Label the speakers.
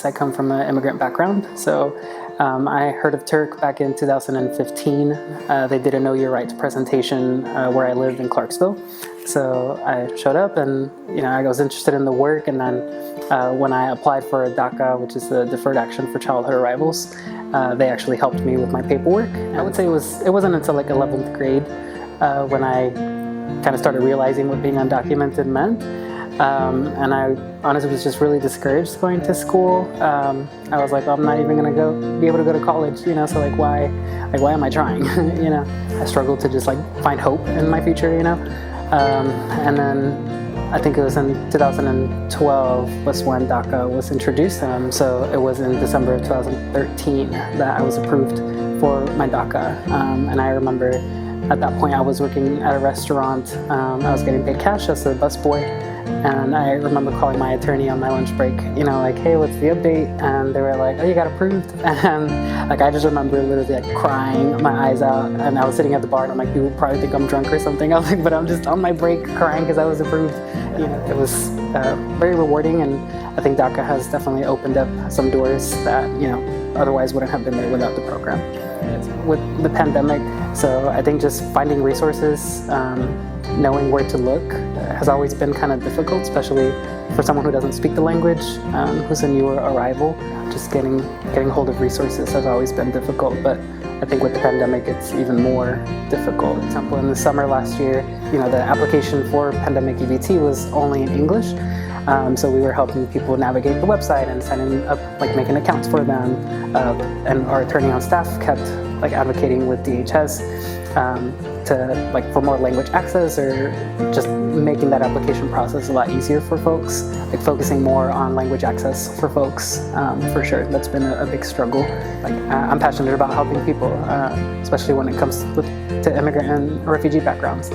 Speaker 1: I come from an immigrant background, so I heard of Turk back in 2015. They did a Know Your Rights presentation where I lived in Clarksville. So I showed up and I was interested in the work, and then when I applied for a DACA, which is the Deferred Action for Childhood Arrivals, they actually helped me with my paperwork. I would say it wasn't until like 11th grade when I kind of started realizing what being undocumented meant. And I honestly was just really discouraged going to school. I was like, well, I'm not even gonna be able to go to college, so why am I trying? I struggled to just find hope in my future, and then I think it was in 2012 was when DACA was introduced. So it was in December of 2013 that I was approved for my DACA. And I remember at that point I was working at a restaurant. I was getting paid cash as a busboy. And I remember calling my attorney on my lunch break, hey, what's the update? And they were like, oh, you got approved. And I just remember literally crying my eyes out. And I was sitting at the bar and I'm like, people probably think I'm drunk or something. I was like, but I'm just on my break crying because I was approved. It was very rewarding, and I think DACA has definitely opened up some doors that, otherwise wouldn't have been there without the program. With the pandemic, so I think just finding resources, knowing where to look has always been kind of difficult, especially for someone who doesn't speak the language, who's a newer arrival. Just getting hold of resources has always been difficult, but I think with the pandemic it's even more difficult. For example, in the summer last year, the application for pandemic EBT was only in English. So we were helping people navigate the website and signing up, making accounts for them. And our attorney on staff kept advocating with DHS for more language access, or just making that application process a lot easier for folks, focusing more on language access for folks. For sure, that's been a big struggle. I'm passionate about helping people, especially when it comes to immigrant and refugee backgrounds.